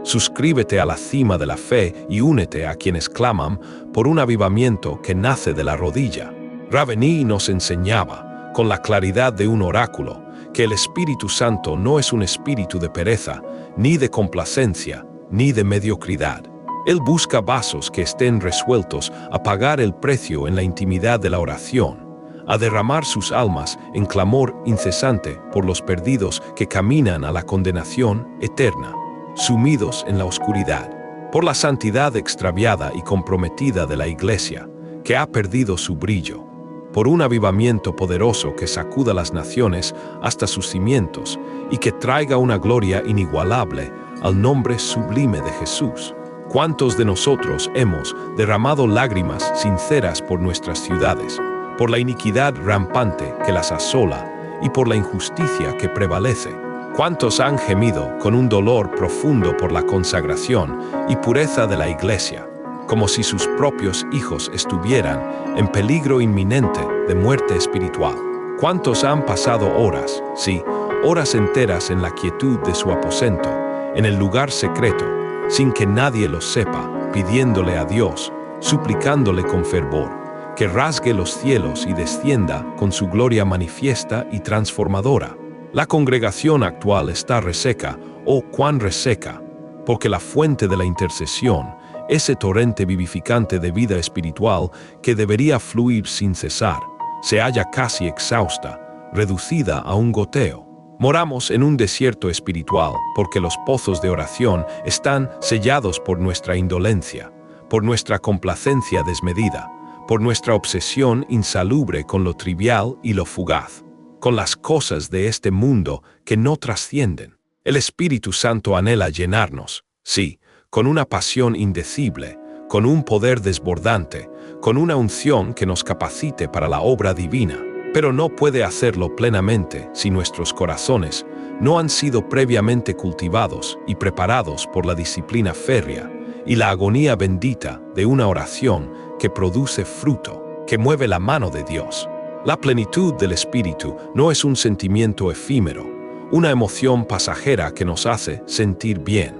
Suscríbete a la cima de la fe y únete a quienes claman por un avivamiento que nace de la rodilla. Ravenille nos enseñaba, con la claridad de un oráculo, que el Espíritu Santo no es un espíritu de pereza, ni de complacencia, ni de mediocridad. Él busca vasos que estén resueltos a pagar el precio en la intimidad de la oración, a derramar sus almas en clamor incesante por los perdidos que caminan a la condenación eterna, sumidos en la oscuridad, por la santidad extraviada y comprometida de la Iglesia, que ha perdido su brillo, por un avivamiento poderoso que sacuda las naciones hasta sus cimientos y que traiga una gloria inigualable al nombre sublime de Jesús. ¿Cuántos de nosotros hemos derramado lágrimas sinceras por nuestras ciudades, por la iniquidad rampante que las asola y por la injusticia que prevalece? ¿Cuántos han gemido con un dolor profundo por la consagración y pureza de la Iglesia, como si sus propios hijos estuvieran en peligro inminente de muerte espiritual? ¿Cuántos han pasado horas, sí, horas enteras en la quietud de su aposento, en el lugar secreto, sin que nadie lo sepa, pidiéndole a Dios, suplicándole con fervor, que rasgue los cielos y descienda con su gloria manifiesta y transformadora? La congregación actual está reseca, oh cuán reseca, porque la fuente de la intercesión, ese torrente vivificante de vida espiritual que debería fluir sin cesar, se halla casi exhausta, reducida a un goteo. Moramos en un desierto espiritual porque los pozos de oración están sellados por nuestra indolencia, por nuestra complacencia desmedida, por nuestra obsesión insalubre con lo trivial y lo fugaz, con las cosas de este mundo que no trascienden. El Espíritu Santo anhela llenarnos, sí, con una pasión indecible, con un poder desbordante, con una unción que nos capacite para la obra divina, pero no puede hacerlo plenamente si nuestros corazones no han sido previamente cultivados y preparados por la disciplina férrea y la agonía bendita de una oración que produce fruto, que mueve la mano de Dios. La plenitud del Espíritu no es un sentimiento efímero, una emoción pasajera que nos hace sentir bien.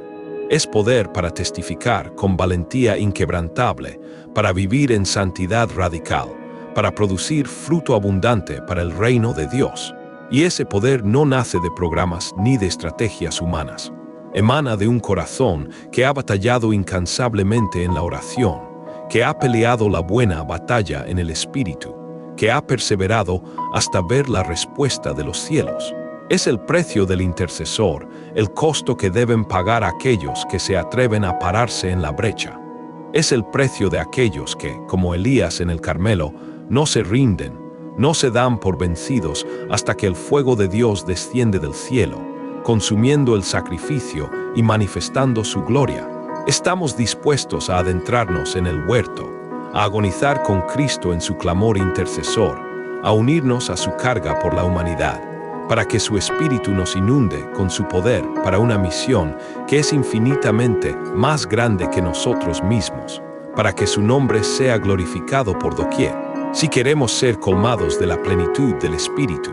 Es poder para testificar con valentía inquebrantable, para vivir en santidad radical, para producir fruto abundante para el reino de Dios. Y ese poder no nace de programas ni de estrategias humanas. Emana de un corazón que ha batallado incansablemente en la oración, que ha peleado la buena batalla en el Espíritu, que ha perseverado hasta ver la respuesta de los cielos. Es el precio del intercesor, el costo que deben pagar aquellos que se atreven a pararse en la brecha. Es el precio de aquellos que, como Elías en el Carmelo, no se rinden, no se dan por vencidos hasta que el fuego de Dios desciende del cielo, consumiendo el sacrificio y manifestando su gloria. Estamos dispuestos a adentrarnos en el huerto, a agonizar con Cristo en su clamor intercesor, a unirnos a su carga por la humanidad, para que su Espíritu nos inunde con su poder para una misión que es infinitamente más grande que nosotros mismos, para que su nombre sea glorificado por doquier. Si queremos ser colmados de la plenitud del Espíritu,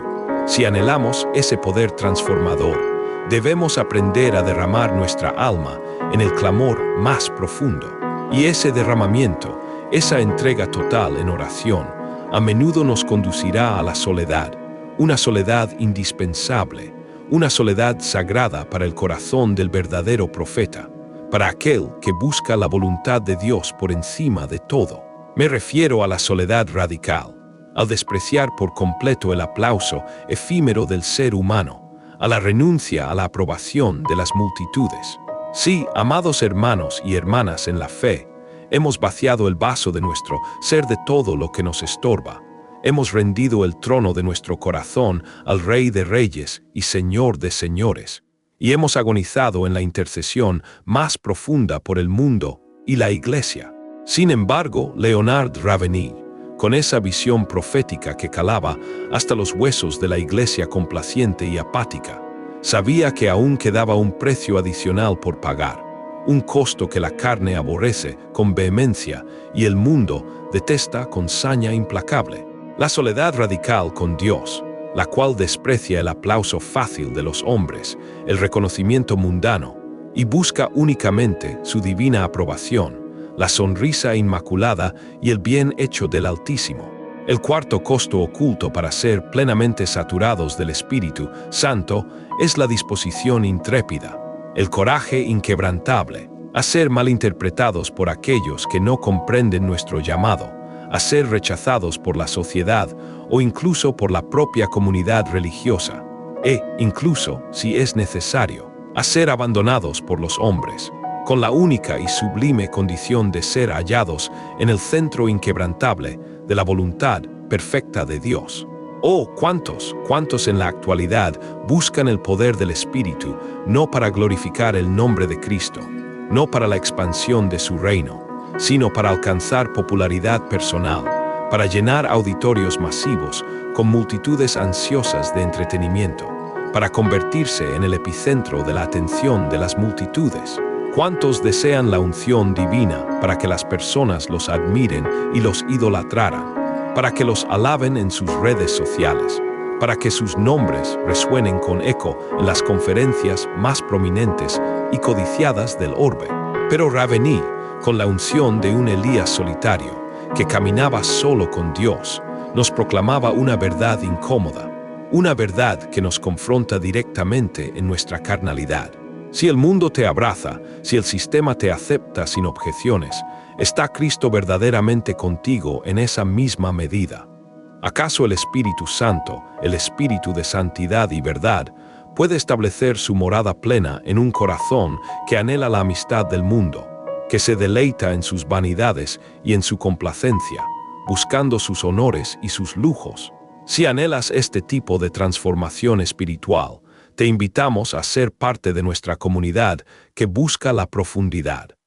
si anhelamos ese poder transformador, debemos aprender a derramar nuestra alma en el clamor más profundo. Y ese derramamiento, esa entrega total en oración, a menudo nos conducirá a la soledad, una soledad indispensable, una soledad sagrada para el corazón del verdadero profeta, para aquel que busca la voluntad de Dios por encima de todo. Me refiero a la soledad radical, al despreciar por completo el aplauso efímero del ser humano, a la renuncia a la aprobación de las multitudes. Sí, amados hermanos y hermanas en la fe, hemos vaciado el vaso de nuestro ser de todo lo que nos estorba. Hemos rendido el trono de nuestro corazón al Rey de Reyes y Señor de Señores, y hemos agonizado en la intercesión más profunda por el mundo y la Iglesia. Sin embargo, Leonard Ravenel, con esa visión profética que calaba hasta los huesos de la Iglesia complaciente y apática, sabía que aún quedaba un precio adicional por pagar, un costo que la carne aborrece con vehemencia y el mundo detesta con saña implacable. La soledad radical con Dios, la cual desprecia el aplauso fácil de los hombres, el reconocimiento mundano, y busca únicamente su divina aprobación, la sonrisa inmaculada y el bien hecho del Altísimo. El cuarto costo oculto para ser plenamente saturados del Espíritu Santo es la disposición intrépida, el coraje inquebrantable, a ser malinterpretados por aquellos que no comprenden nuestro llamado, a ser rechazados por la sociedad o incluso por la propia comunidad religiosa, e, incluso, si es necesario, a ser abandonados por los hombres, con la única y sublime condición de ser hallados en el centro inquebrantable de la voluntad perfecta de Dios. Oh, cuántos en la actualidad buscan el poder del Espíritu no para glorificar el nombre de Cristo, no para la expansión de su reino, sino para alcanzar popularidad personal, para llenar auditorios masivos con multitudes ansiosas de entretenimiento, para convertirse en el epicentro de la atención de las multitudes. ¿Cuántos desean la unción divina para que las personas los admiren y los idolatraran, para que los alaben en sus redes sociales, para que sus nombres resuenen con eco en las conferencias más prominentes y codiciadas del orbe? Pero Ravenel, con la unción de un Elías solitario, que caminaba solo con Dios, nos proclamaba una verdad incómoda, una verdad que nos confronta directamente en nuestra carnalidad. Si el mundo te abraza, si el sistema te acepta sin objeciones, ¿está Cristo verdaderamente contigo en esa misma medida? ¿Acaso el Espíritu Santo, el Espíritu de santidad y verdad, puede establecer su morada plena en un corazón que anhela la amistad del mundo, que se deleita en sus vanidades y en su complacencia, buscando sus honores y sus lujos. Si anhelas este tipo de transformación espiritual, te invitamos a ser parte de nuestra comunidad que busca la profundidad.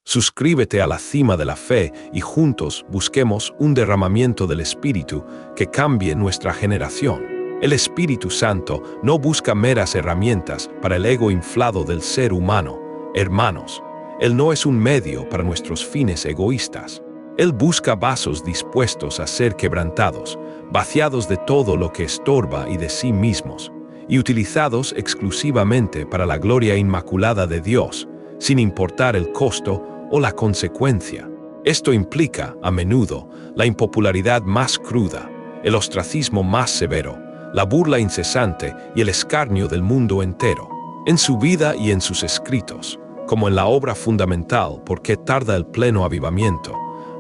Suscríbete a la cima de la fe y juntos busquemos un derramamiento del Espíritu que cambie nuestra generación. El Espíritu Santo no busca meras herramientas para el ego inflado del ser humano. Hermanos, Él no es un medio para nuestros fines egoístas. Él busca vasos dispuestos a ser quebrantados, vaciados de todo lo que estorba y de sí mismos, y utilizados exclusivamente para la gloria inmaculada de Dios, sin importar el costo o la consecuencia. Esto implica, a menudo, la impopularidad más cruda, el ostracismo más severo, la burla incesante y el escarnio del mundo entero. En su vida y en sus escritos, como en la obra fundamental ¿Por qué tarda el pleno avivamiento?,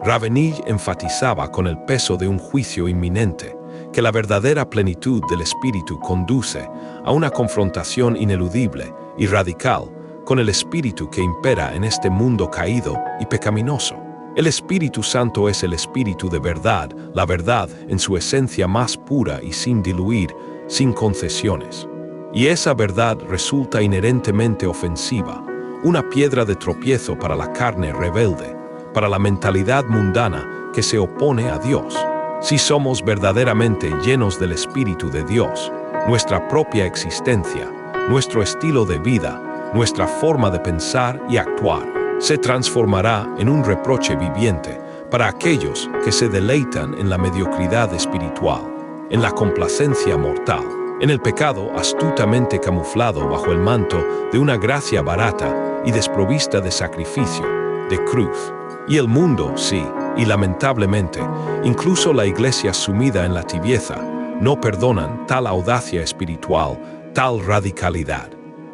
Ravenille enfatizaba con el peso de un juicio inminente que la verdadera plenitud del Espíritu conduce a una confrontación ineludible y radical con el espíritu que impera en este mundo caído y pecaminoso. El Espíritu Santo es el Espíritu de verdad, la verdad en su esencia más pura y sin diluir, sin concesiones. Y esa verdad resulta inherentemente ofensiva, una piedra de tropiezo para la carne rebelde, para la mentalidad mundana que se opone a Dios. Si somos verdaderamente llenos del Espíritu de Dios, nuestra propia existencia, nuestro estilo de vida, nuestra forma de pensar y actuar se transformará en un reproche viviente para aquellos que se deleitan en la mediocridad espiritual, en la complacencia mortal, en el pecado astutamente camuflado bajo el manto de una gracia barata y desprovista de sacrificio, de cruz. Y el mundo, sí, y lamentablemente, incluso la Iglesia sumida en la tibieza, no perdonan tal audacia espiritual, tal radicalidad.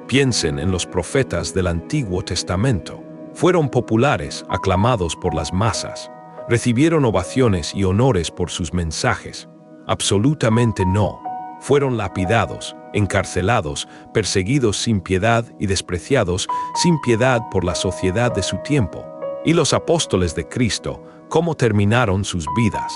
Piensen en los profetas del Antiguo Testamento. Fueron populares, aclamados por las masas. Recibieron ovaciones y honores por sus mensajes. Absolutamente no. Fueron lapidados, encarcelados, perseguidos sin piedad y despreciados sin piedad por la sociedad de su tiempo. Y los apóstoles de Cristo, ¿cómo terminaron sus vidas?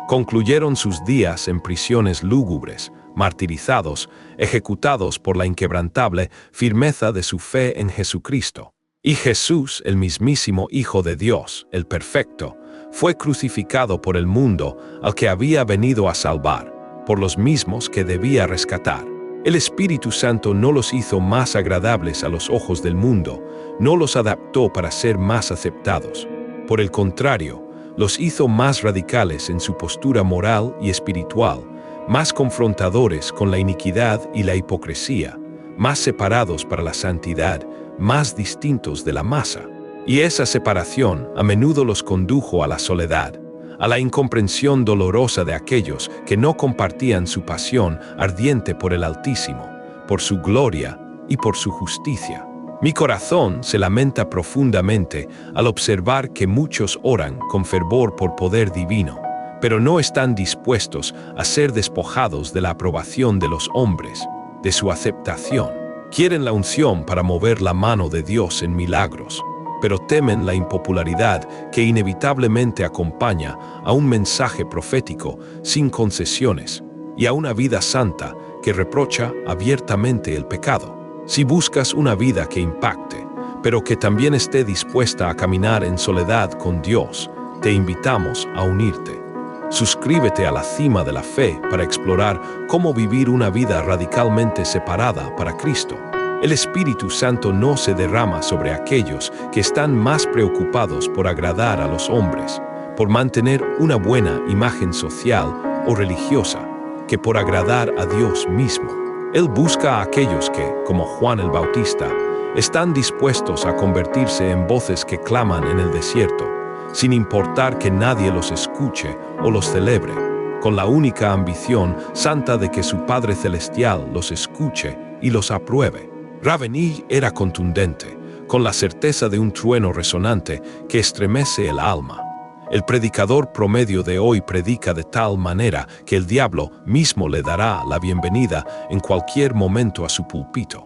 Concluyeron sus días en prisiones lúgubres, martirizados, ejecutados por la inquebrantable firmeza de su fe en Jesucristo. Y Jesús, el mismísimo Hijo de Dios, el perfecto, fue crucificado por el mundo al que había venido a salvar, por los mismos que debía rescatar. El Espíritu Santo no los hizo más agradables a los ojos del mundo, no los adaptó para ser más aceptados. Por el contrario, los hizo más radicales en su postura moral y espiritual, más confrontadores con la iniquidad y la hipocresía, más separados para la santidad, más distintos de la masa. Y esa separación a menudo los condujo a la soledad, a la incomprensión dolorosa de aquellos que no compartían su pasión ardiente por el Altísimo, por su gloria y por su justicia. Mi corazón se lamenta profundamente al observar que muchos oran con fervor por poder divino, pero no están dispuestos a ser despojados de la aprobación de los hombres, de su aceptación. Quieren la unción para mover la mano de Dios en milagros, pero temen la impopularidad que inevitablemente acompaña a un mensaje profético sin concesiones y a una vida santa que reprocha abiertamente el pecado. Si buscas una vida que impacte, pero que también esté dispuesta a caminar en soledad con Dios, te invitamos a unirte. Suscríbete a la cima de la fe para explorar cómo vivir una vida radicalmente separada para Cristo. El Espíritu Santo no se derrama sobre aquellos que están más preocupados por agradar a los hombres, por mantener una buena imagen social o religiosa, que por agradar a Dios mismo. Él busca a aquellos que, como Juan el Bautista, están dispuestos a convertirse en voces que claman en el desierto, sin importar que nadie los escuche o los celebre, con la única ambición santa de que su Padre Celestial los escuche y los apruebe. Ravenille era contundente, con la certeza de un trueno resonante que estremece el alma. El predicador promedio de hoy predica de tal manera que el diablo mismo le dará la bienvenida en cualquier momento a su púlpito.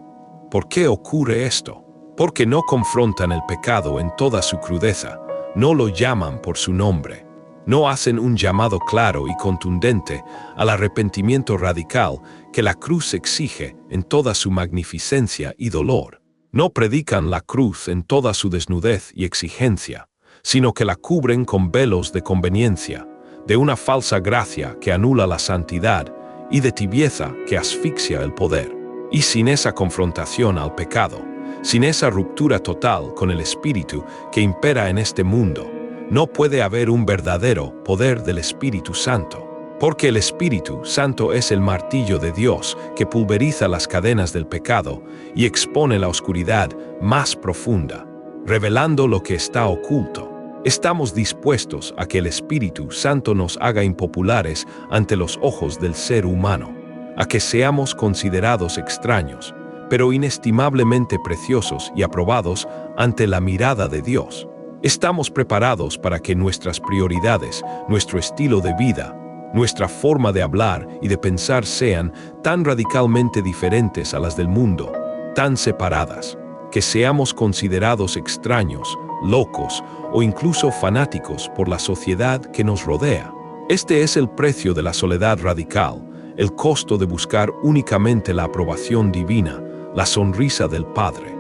¿Por qué ocurre esto? porque no confrontan el pecado en toda su crudeza, no lo llaman por su nombre, no hacen un llamado claro y contundente al arrepentimiento radical que la cruz exige en toda su magnificencia y dolor. No predican la cruz en toda su desnudez y exigencia, sino que la cubren con velos de conveniencia, de una falsa gracia que anula la santidad y de tibieza que asfixia el poder. Y sin esa confrontación al pecado, sin esa ruptura total con el espíritu que impera en este mundo, no puede haber un verdadero poder del Espíritu Santo, porque el Espíritu Santo es el martillo de Dios que pulveriza las cadenas del pecado y expone la oscuridad más profunda, revelando lo que está oculto. Estamos dispuestos a que el Espíritu Santo nos haga impopulares ante los ojos del ser humano, a que seamos considerados extraños, pero inestimablemente preciosos y aprobados ante la mirada de Dios. Estamos preparados para que nuestras prioridades, nuestro estilo de vida, nuestra forma de hablar y de pensar sean tan radicalmente diferentes a las del mundo, tan separadas, que seamos considerados extraños, locos o incluso fanáticos por la sociedad que nos rodea. Este es el precio de la soledad radical, el costo de buscar únicamente la aprobación divina, la sonrisa del Padre.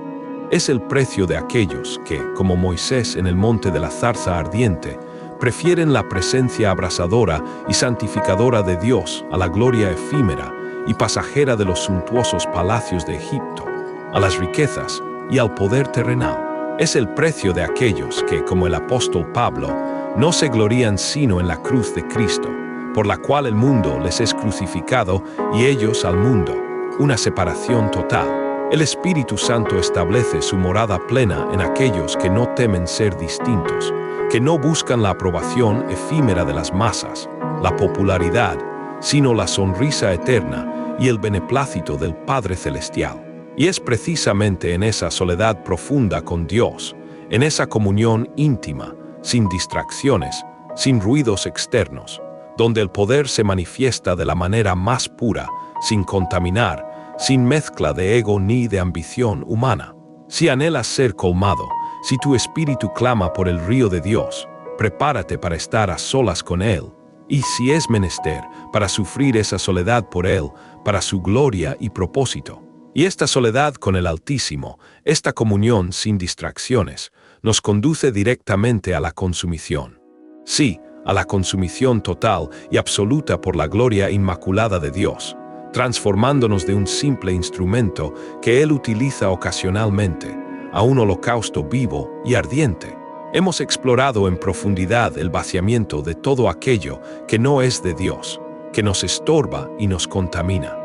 Es el precio de aquellos que, como Moisés en el monte de la zarza ardiente, prefieren la presencia abrasadora y santificadora de Dios a la gloria efímera y pasajera de los suntuosos palacios de Egipto, a las riquezas y al poder terrenal. Es el precio de aquellos que, como el apóstol Pablo, no se glorían sino en la cruz de Cristo, por la cual el mundo les es crucificado y ellos al mundo, una separación total. El Espíritu Santo establece su morada plena en aquellos que no temen ser distintos, que no buscan la aprobación efímera de las masas, la popularidad, sino la sonrisa eterna y el beneplácito del Padre Celestial. Y es precisamente en esa soledad profunda con Dios, en esa comunión íntima, sin distracciones, sin ruidos externos, donde el poder se manifiesta de la manera más pura, sin contaminar, sin mezcla de ego ni de ambición humana. Si anhelas ser colmado, si tu espíritu clama por el río de Dios, prepárate para estar a solas con Él, y si es menester, para sufrir esa soledad por Él, para su gloria y propósito. Y esta soledad con el Altísimo, esta comunión sin distracciones, nos conduce directamente a la consumición. Sí, a la consumición total y absoluta por la gloria inmaculada de Dios, transformándonos de un simple instrumento que Él utiliza ocasionalmente a un holocausto vivo y ardiente. Hemos explorado en profundidad el vaciamiento de todo aquello que no es de Dios, que nos estorba y nos contamina.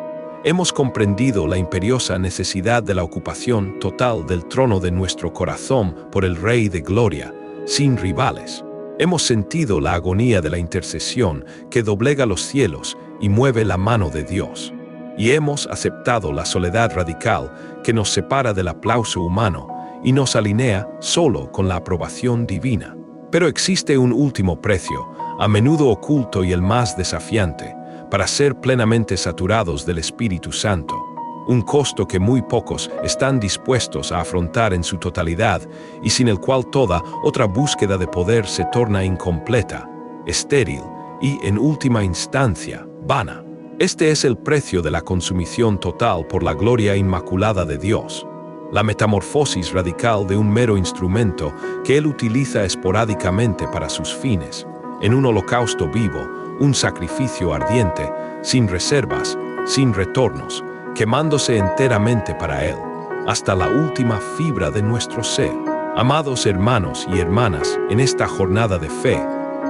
Hemos comprendido la imperiosa necesidad de la ocupación total del trono de nuestro corazón por el Rey de Gloria, sin rivales. Hemos sentido la agonía de la intercesión que doblega los cielos y mueve la mano de Dios. Y hemos aceptado la soledad radical que nos separa del aplauso humano y nos alinea solo con la aprobación divina. Pero existe un último precio, a menudo oculto y el más desafiante, para ser plenamente saturados del Espíritu Santo. Un costo que muy pocos están dispuestos a afrontar en su totalidad y sin el cual toda otra búsqueda de poder se torna incompleta, estéril y, en última instancia, vana. Este es el precio de la consumición total por la gloria inmaculada de Dios. La metamorfosis radical de un mero instrumento que Él utiliza esporádicamente para sus fines, en un holocausto vivo, un sacrificio ardiente, sin reservas, sin retornos, quemándose enteramente para Él, hasta la última fibra de nuestro ser. Amados hermanos y hermanas, en esta jornada de fe,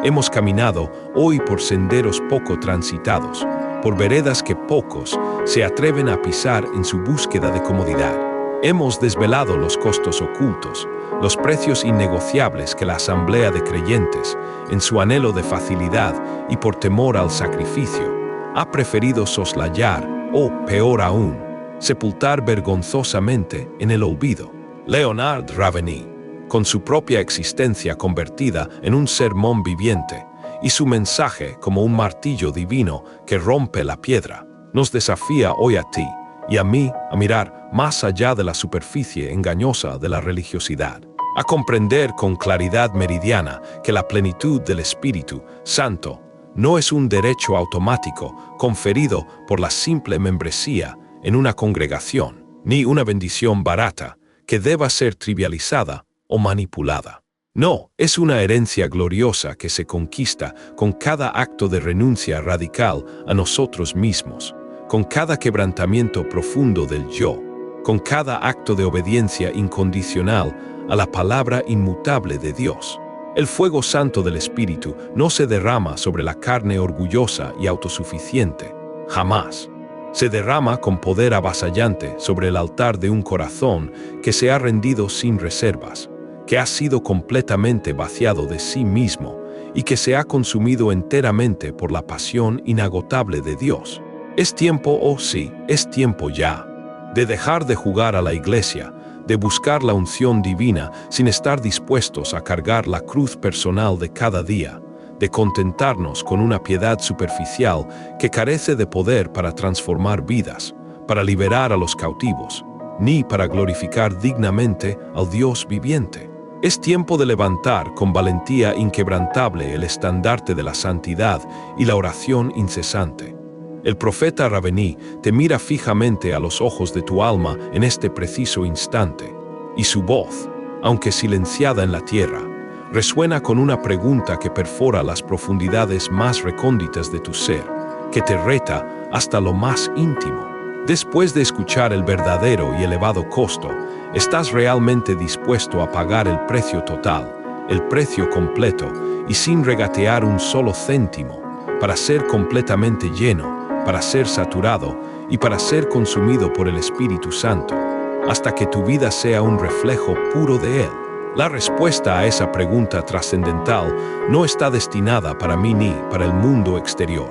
hemos caminado hoy por senderos poco transitados, por veredas que pocos se atreven a pisar en su búsqueda de comodidad. Hemos desvelado los costos ocultos, los precios innegociables que la asamblea de creyentes, en su anhelo de facilidad y por temor al sacrificio, ha preferido soslayar o, peor aún, sepultar vergonzosamente en el olvido. Leonard Ravenny, con su propia existencia convertida en un sermón viviente y su mensaje como un martillo divino que rompe la piedra, nos desafía hoy a ti y a mí a mirar más allá de la superficie engañosa de la religiosidad, a comprender con claridad meridiana que la plenitud del Espíritu Santo no es un derecho automático conferido por la simple membresía en una congregación, ni una bendición barata que deba ser trivializada o manipulada. No, es una herencia gloriosa que se conquista con cada acto de renuncia radical a nosotros mismos, con cada quebrantamiento profundo del yo, con cada acto de obediencia incondicional a la palabra inmutable de Dios. El fuego santo del Espíritu no se derrama sobre la carne orgullosa y autosuficiente, jamás. Se derrama con poder avasallante sobre el altar de un corazón que se ha rendido sin reservas, que ha sido completamente vaciado de sí mismo y que se ha consumido enteramente por la pasión inagotable de Dios. Es tiempo, oh sí, es tiempo ya, de dejar de jugar a la iglesia, de buscar la unción divina sin estar dispuestos a cargar la cruz personal de cada día, de contentarnos con una piedad superficial que carece de poder para transformar vidas, para liberar a los cautivos, ni para glorificar dignamente al Dios viviente. Es tiempo de levantar con valentía inquebrantable el estandarte de la santidad y la oración incesante. El profeta Rabení te mira fijamente a los ojos de tu alma en este preciso instante, y su voz, aunque silenciada en la tierra, resuena con una pregunta que perfora las profundidades más recónditas de tu ser, que te reta hasta lo más íntimo. Después de escuchar el verdadero y elevado costo, ¿estás realmente dispuesto a pagar el precio total, el precio completo, y sin regatear un solo céntimo, para ser completamente lleno, para ser saturado y para ser consumido por el Espíritu Santo, hasta que tu vida sea un reflejo puro de Él? La respuesta a esa pregunta trascendental no está destinada para mí ni para el mundo exterior.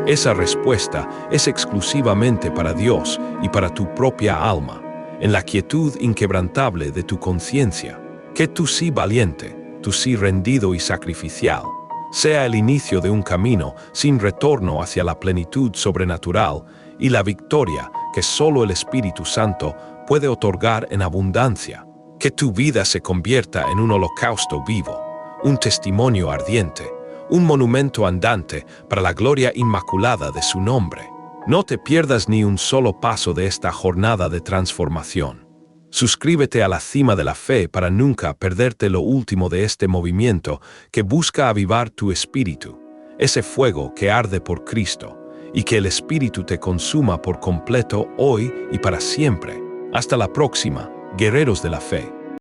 Esa respuesta es exclusivamente para Dios y para tu propia alma, en la quietud inquebrantable de tu conciencia. Que tu sí valiente, tu sí rendido y sacrificial, sea el inicio de un camino sin retorno hacia la plenitud sobrenatural y la victoria que solo el Espíritu Santo puede otorgar en abundancia. Que tu vida se convierta en un holocausto vivo, un testimonio ardiente, un monumento andante para la gloria inmaculada de su nombre. No te pierdas ni un solo paso de esta jornada de transformación. Suscríbete a la cima de la fe para nunca perderte lo último de este movimiento que busca avivar tu espíritu, ese fuego que arde por Cristo, y que el Espíritu te consuma por completo hoy y para siempre. Hasta la próxima, guerreros de la fe.